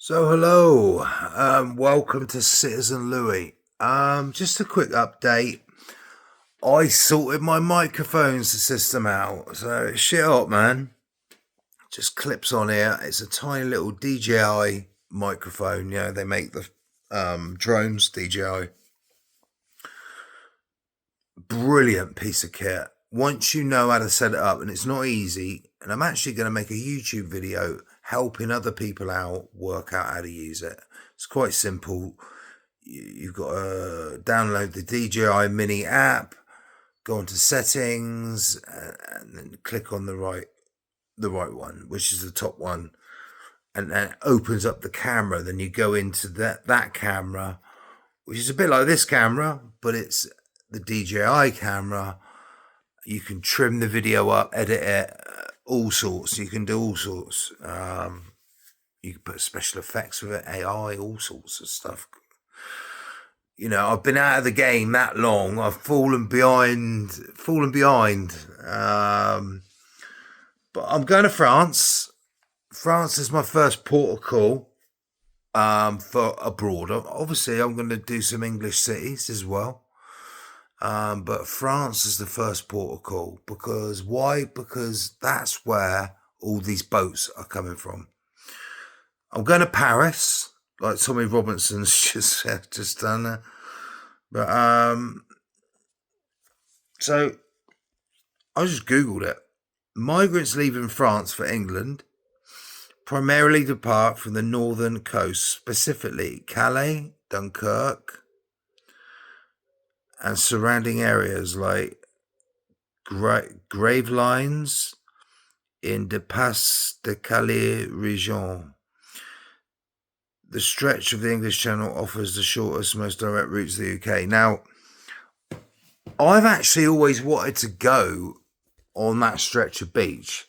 So hello, welcome to Citizen Louis. Just a quick update. I sorted my microphone system out, so it's shit hot, man. Just clips on here. It's a tiny little DJI microphone. You know they make the drones DJI. Brilliant piece of kit. Once you know how to set it up, and it's not easy. And I'm actually going to make a YouTube video helping other people out work out how to use it. It's quite simple. You've got to download the DJI Mini app, go into settings, and then click on the right one, which is the top one, and then it opens up the camera. Then you go into that camera, which is a bit like this camera, but it's the DJI camera. You can trim the video up, edit it, all sorts. You can do all sorts. You can put special effects with it, AI, all sorts of stuff. You know, I've been out of the game that long. I've fallen behind. But I'm going to France. France is my first port of call for abroad. Obviously, I'm going to do some English cities as well. But France is the first port of call. Because why? Because that's where all these boats are coming from. I'm going to Paris, like Tommy Robinson's just done there. But so I just Googled it. Migrants leaving France for England primarily depart from the northern coast, specifically Calais, Dunkirk, and surrounding areas like Gravelines in the Pas de Calais region. The stretch of the English Channel offers the shortest, most direct routes to the UK. Now, I've actually always wanted to go on that stretch of beach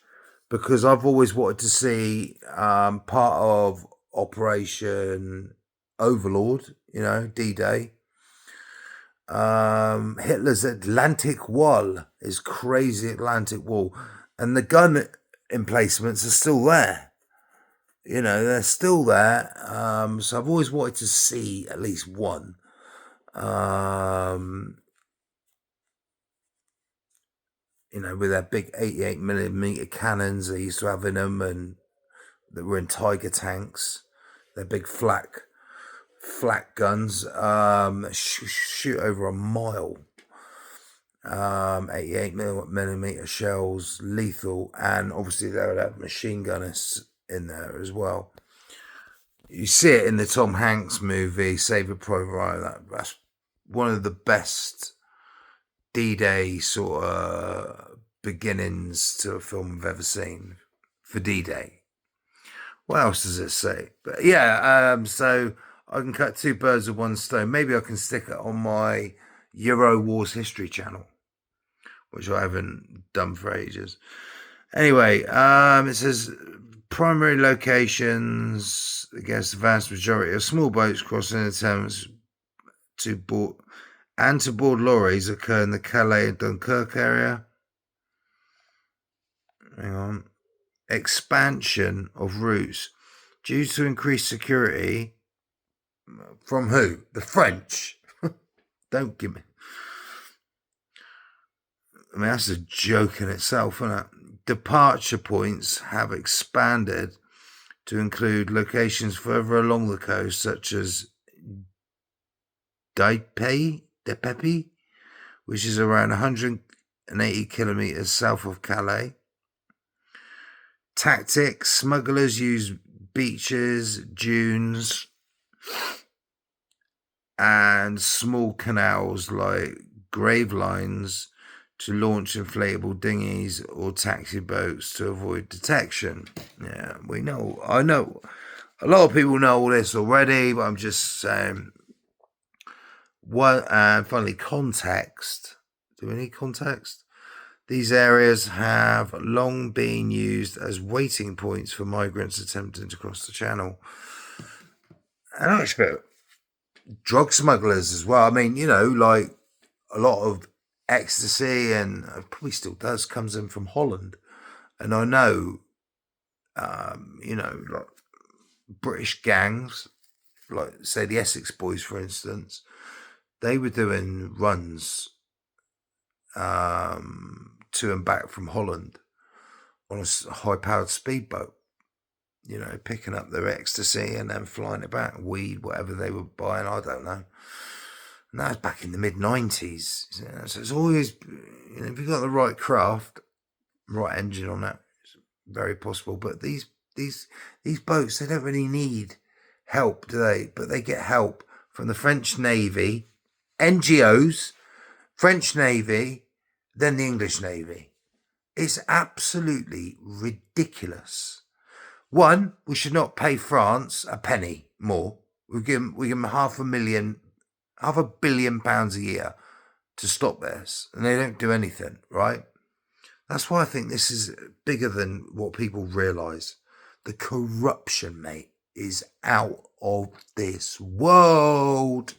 because I've always wanted to see part of Operation Overlord, you know, D-Day. Hitler's Atlantic Wall, his crazy Atlantic Wall, and the gun emplacements are still there. You know, they're still there. So I've always wanted to see at least one. You know, with their big 88mm cannons they used to have in them, and that were in Tiger tanks. They're big flak guns. Shoot over a mile. 88mm shells, lethal, and obviously they would have machine gunners in there as well. You see it in the Tom Hanks movie Saving Private Ryan. That's one of the best D-Day sort of beginnings to a film I've ever seen for D-Day. What else does it say? But yeah, so I can cut two birds with one stone. Maybe I can stick it on my Euro Wars History channel, which I haven't done for ages. Anyway, it says primary locations against the vast majority of small boats crossing the Thames to board lorries occur in the Calais and Dunkirk area. Hang on. Expansion of routes due to increased security from who? The French. Don't give me. I mean, that's a joke in itself, isn't it? Departure points have expanded to include locations further along the coast, such as Dieppe, which is around 180 kilometers south of Calais. Tactics: smugglers use beaches, dunes, and small canals like Gravelines to launch inflatable dinghies or taxi boats to avoid detection. Yeah, we know. I know a lot of people know all this already, but I'm just saying. And finally, context. Do we need context? These areas have long been used as waiting points for migrants attempting to cross the channel. And I expect drug smugglers as well. I mean, you know, like a lot of ecstasy, and probably still does, comes in from Holland. And I know, you know, like British gangs, like say the Essex Boys, for instance, they were doing runs to and back from Holland on a high-powered speedboat, you know, picking up their ecstasy and then flying it back, weed, whatever they were buying, I don't know. And that was back in the mid-90s. So it's always, you know, if you've got the right craft, right engine on that, it's very possible. But these boats, they don't really need help, do they? But they get help from the French Navy, NGOs, French Navy, then the English Navy. It's absolutely ridiculous. One, we should not pay France a penny more. We give them £500 million a year to stop this, and they don't do anything, right? That's why I think this is bigger than what people realise. The corruption, mate, is out of this world.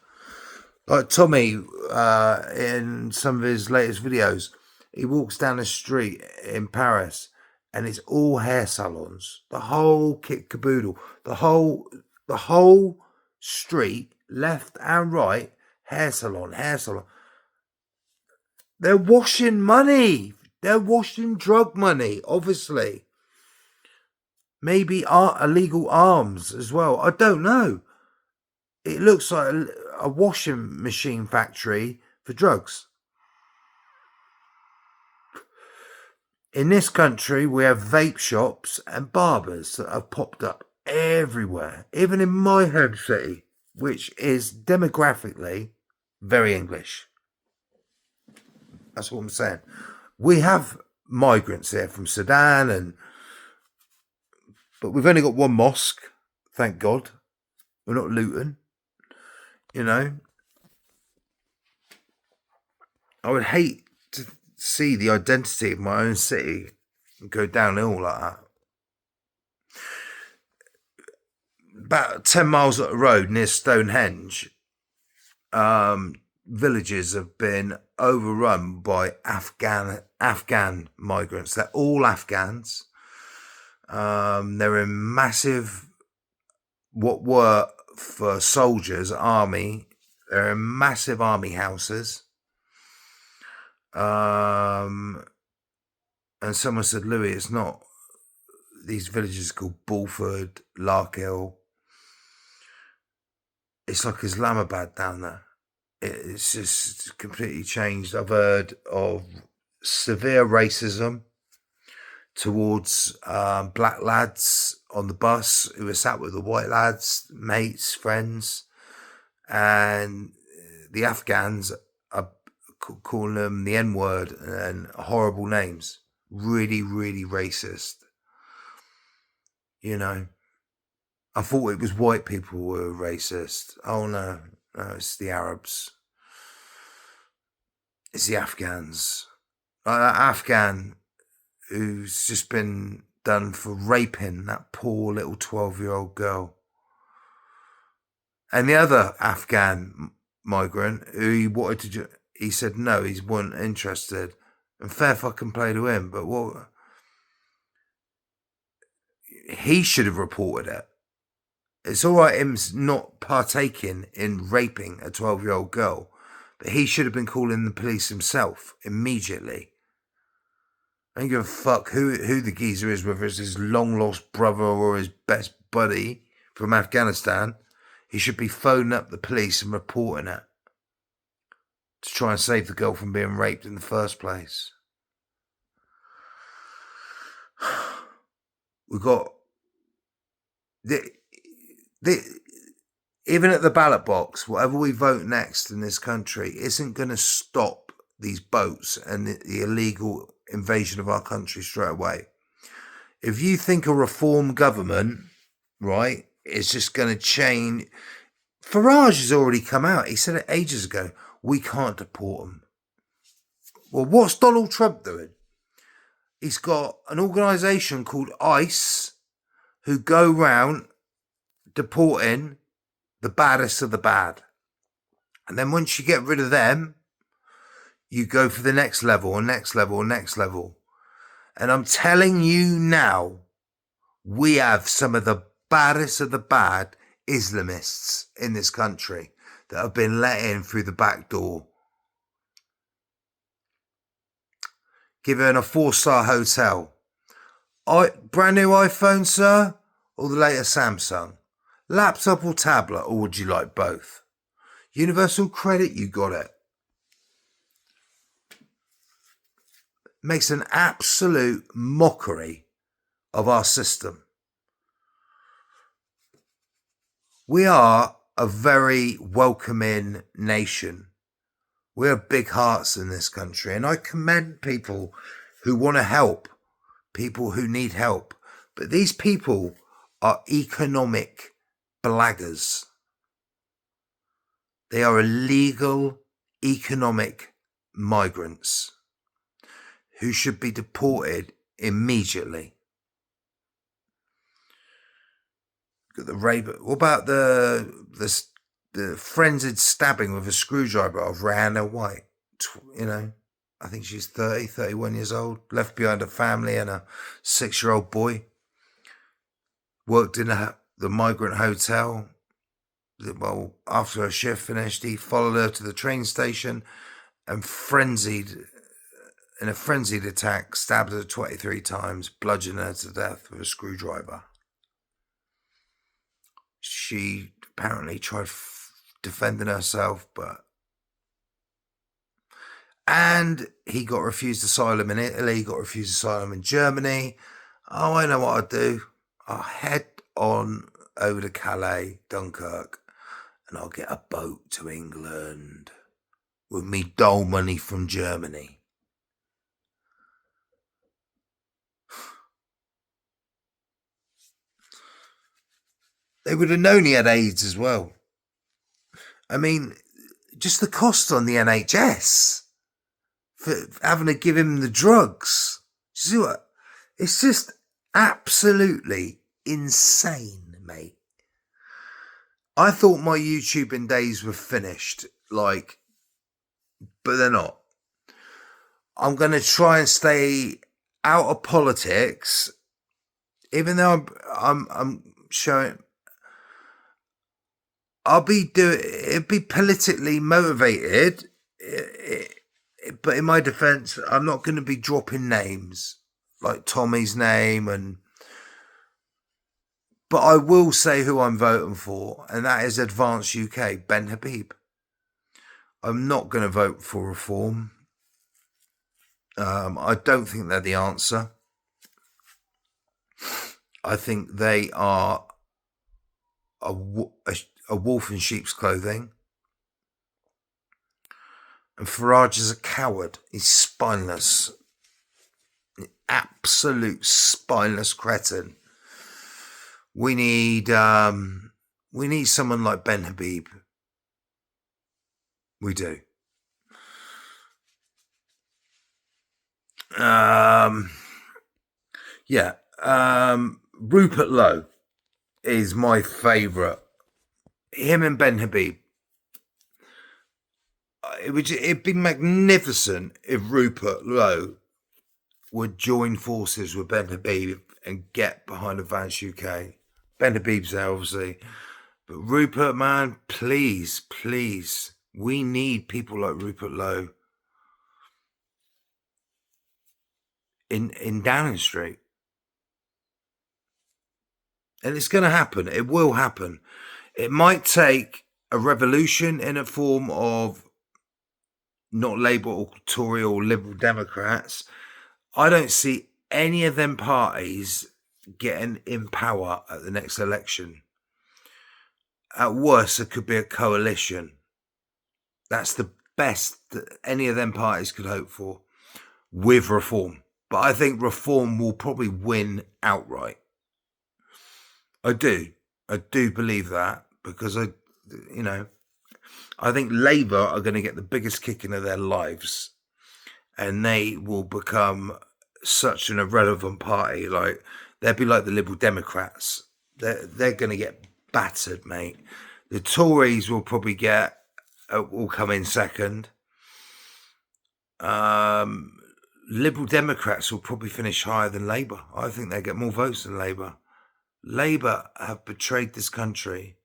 Like Tommy, in some of his latest videos, he walks down the street in Paris and it's all hair salons. The whole kit caboodle. The whole street, left and right, hair salon. They're washing money. They're washing drug money, obviously. Maybe illegal arms as well. I don't know. It looks like a washing machine factory for drugs. In this country, we have vape shops and barbers that have popped up everywhere, even in my home city, which is demographically very English. That's what I'm saying. We have migrants here from Sudan, but we've only got one mosque, thank God. We're not looting, you know. I would hate to see the identity of my own city go downhill like that. About 10 miles up the road near Stonehenge, villages have been overrun by Afghan migrants. They're all Afghans. They're in massive, what were for soldiers, army. They're in massive army houses. And someone said, Louis, it's not, these villages called Bulford, Larkhill. It's like Islamabad down there. It's just completely changed. I've heard of severe racism towards black lads on the bus who were sat with the white lads, mates, friends. And the Afghans are calling them the N-word and horrible names. Really, really racist. You know, I thought it was white people who were racist. Oh no, it's the Arabs. It's the Afghans. Like that Afghan who's just been done for raping that poor little 12-year-old girl. And the other Afghan migrant who he wanted to, he said no, he wasn't interested. And fair fucking play to him, but what? He should have reported it. It's all right him not partaking in raping a 12-year-old girl, but he should have been calling the police himself immediately. I don't give a fuck who the geezer is, whether it's his long-lost brother or his best buddy from Afghanistan. He should be phoning up the police and reporting it to try and save the girl from being raped in the first place. We've got even at the ballot box, whatever we vote next in this country isn't going to stop these boats and the illegal invasion of our country straight away. If you think a reform government, right, is just going to change. Farage has already come out. He said it ages ago. We can't deport them. Well, what's Donald Trump doing? He's got an organisation called ICE who go round deporting the baddest of the bad. And then once you get rid of them, you go for the next level and next level and next level. And I'm telling you now, we have some of the baddest of the bad Islamists in this country that have been let in through the back door. Given a 4-star hotel. Brand new iPhone, sir? Or the latest Samsung? Laptop or tablet? Or would you like both? Universal credit, you got it. Makes an absolute mockery of our system. We are a very welcoming nation. We have big hearts in this country, and I commend people who want to help, people who need help. But these people are economic blaggers. They are illegal economic migrants who should be deported immediately. The rape. What about the frenzied stabbing with a screwdriver of Rihanna White? I think she's 30, 31 years old, left behind a family and a 6-year-old boy. Worked in the migrant hotel. Well, after her shift finished, he followed her to the train station and in a frenzied attack, stabbed her 23 times, bludgeoned her to death with a screwdriver. She apparently tried defending herself, and he got refused asylum in Italy, he got refused asylum in Germany. Oh, I know what I'd do. I'll head on over to Calais, Dunkirk, and I'll get a boat to England with me dole money from Germany. They would have known he had AIDS as well. I mean, just the cost on the NHS for having to give him the drugs. See what? It's just absolutely insane, mate. I thought my YouTubing days were finished, but they're not. I'm going to try and stay out of politics, even though I'm showing. It'd be politically motivated, but in my defense, I'm not going to be dropping names like Tommy's name, but I will say who I'm voting for, and that is Advance UK, Ben Habib. I'm not going to vote for reform. I don't think they're the answer. I think they are a wolf in sheep's clothing. And Farage is a coward. He's spineless. An absolute spineless cretin. We need someone like Ben Habib. We do. Rupert Lowe is my favourite. Him and Ben Habib. It'd be magnificent if Rupert Lowe would join forces with Ben Habib and get behind Advance UK. Ben Habib's there, obviously. But Rupert, man, please, we need people like Rupert Lowe in Downing Street. And it's going to happen. It will happen. It might take a revolution in a form of not Labour or Tory or Liberal Democrats. I don't see any of them parties getting in power at the next election. At worst, it could be a coalition. That's the best that any of them parties could hope for with reform. But I think reform will probably win outright. I do believe that, because I think Labour are going to get the biggest kicking of their lives, and they will become such an irrelevant party. Like, they'll be like the Liberal Democrats. They're going to get battered, mate. The Tories will probably will come in second. Liberal Democrats will probably finish higher than Labour. I think they get more votes than Labour. Labour have betrayed this country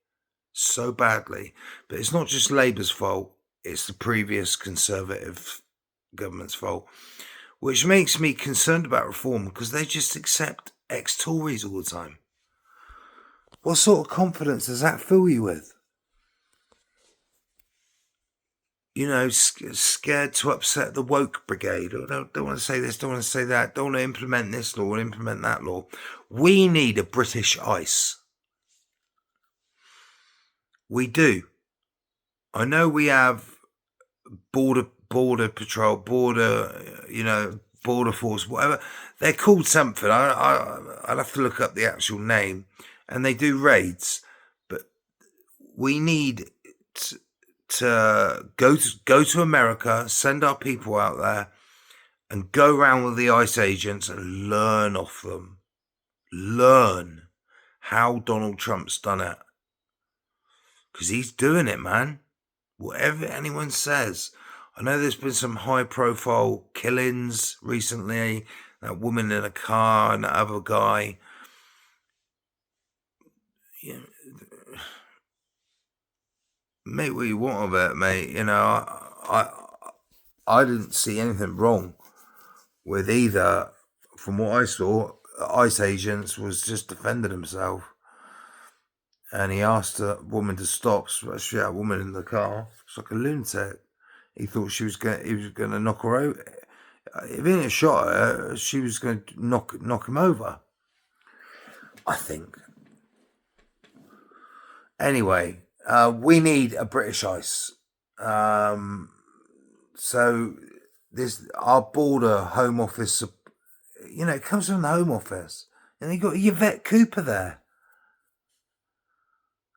so badly, but it's not just Labour's fault, it's the previous Conservative government's fault, which makes me concerned about reform because they just accept ex-Tories all the time. What sort of confidence does that fill you with? You know, scared to upset the woke brigade. Or don't want to say this, don't want to say that, don't want to implement this law, implement that law. We need a British ICE. We do. I know we have border patrol, border force, whatever. They're called something. I'll have to look up the actual name. And they do raids. But we need to go to America, send our people out there, and go around with the ICE agents and learn off them. Learn how Donald Trump's done it. Because he's doing it, man. Whatever anyone says. I know there's been some high-profile killings recently. That woman in a car and that other guy. You know, make what you want of it, mate. You know, I didn't see anything wrong with either. From what I saw, ICE agents was just defending himself. And he asked a woman to stop, especially that woman in the car. It's like a lunatic. He thought he was going to knock her over. If he didn't shot her, she was going to knock him over, I think. Anyway, we need a British ICE. So our border Home Office, it comes from the Home Office. And you got Yvette Cooper there.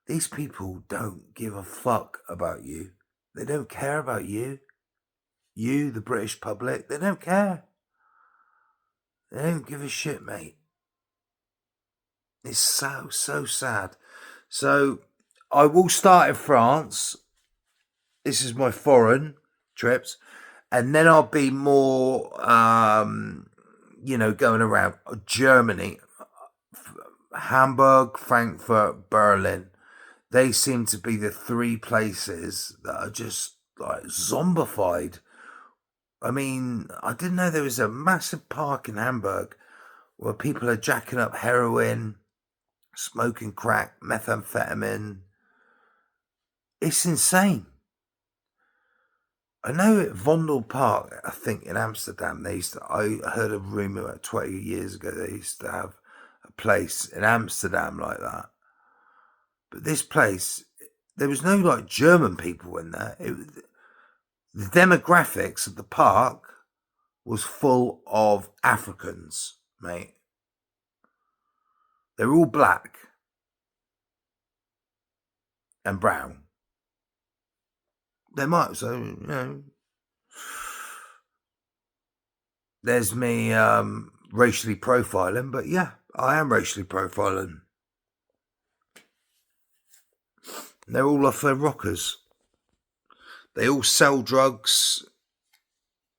These people don't give a fuck about you. They don't care about you. You, the British public, they don't care. They don't give a shit, mate. It's so sad. So I will start in France. This is my foreign trips. And then I'll be more, going around Germany, Hamburg, Frankfurt, Berlin. They seem to be the three places that are just like zombified. I mean, I didn't know there was a massive park in Hamburg where people are jacking up heroin, smoking crack, methamphetamine. It's insane. I know at Vondel Park, I think in Amsterdam, I heard a rumour about 20 years ago they used to have a place in Amsterdam like that. But this place, there was no like German people in there. The demographics of the park was full of Africans, mate. They're all black and brown. They might, so, there's me racially profiling, but yeah, I am racially profiling. They're all off their rockers. They all sell drugs.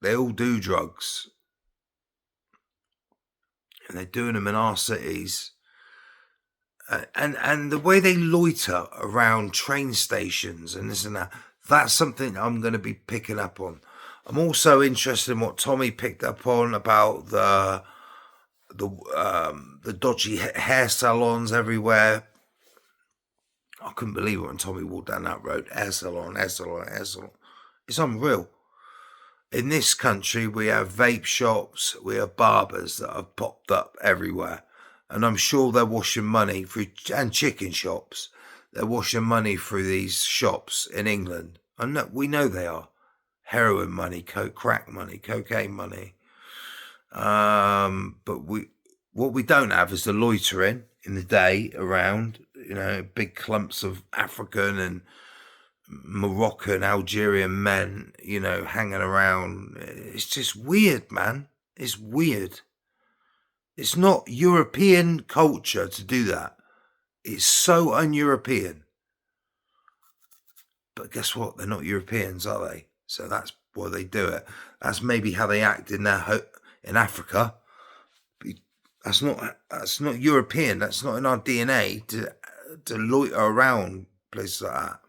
They all do drugs. And they're doing them in our cities. And the way they loiter around train stations and this and that, that's something I'm going to be picking up on. I'm also interested in what Tommy picked up on about the dodgy hair salons everywhere. I couldn't believe it when Tommy walked down that road. Hair salon, hair salon, hair salon. It's unreal. In this country, we have vape shops, we have barbers that have popped up everywhere. And I'm sure they're washing money through, and chicken shops. They're washing money through these shops in England. And we know they are. Heroin money, crack money, cocaine money. But what we don't have is the loitering in the day around, big clumps of African and Moroccan, Algerian men, hanging around. It's just weird, man. It's weird. It's not European culture to do that. It's so un-European. But guess what? They're not Europeans, are they? So that's why they do it. That's maybe how they act in Africa. That's not European. That's not in our DNA to loiter around places like that.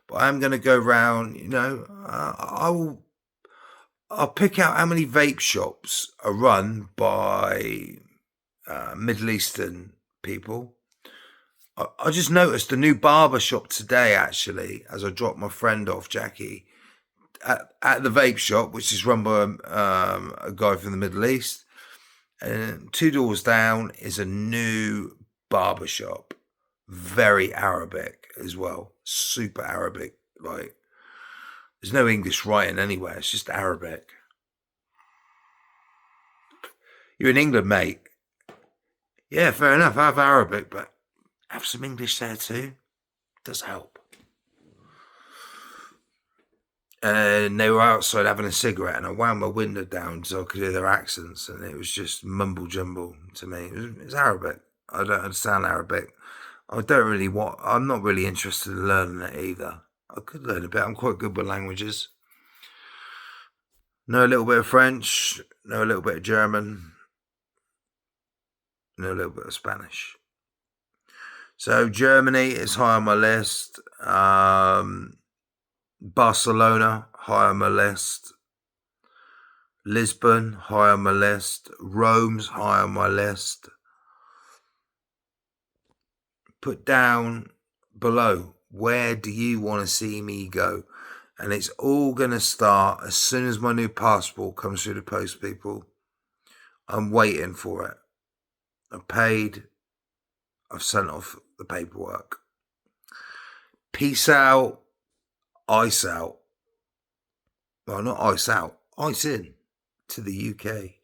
But I'm going to go round. I'll pick out how many vape shops are run by Middle Eastern people. I just noticed a new barber shop today, actually, as I dropped my friend off, Jackie, at the vape shop, which is run by a guy from the Middle East. And 2 doors down is a new barber shop. Very Arabic as well. Super Arabic. Like, there's no English writing anywhere. It's just Arabic. You're in England, mate. Yeah, fair enough. I have Arabic, but have some English there too. Does help. And they were outside having a cigarette, and I wound my window down so I could hear their accents, and it was just mumble jumble to me. It's Arabic. I don't understand Arabic. I'm not really interested in learning it either. I could learn a bit. I'm quite good with languages. Know a little bit of French, know a little bit of German, know a little bit of Spanish. So Germany is high on my list. Barcelona, high on my list. Lisbon, high on my list. Rome's high on my list. Put down below, where do you want to see me go? And it's all going to start as soon as my new passport comes through the post, people. I'm waiting for it. I've paid. I've sent off the paperwork. Peace out. Ice out. Well, not ice out. Ice in to the UK.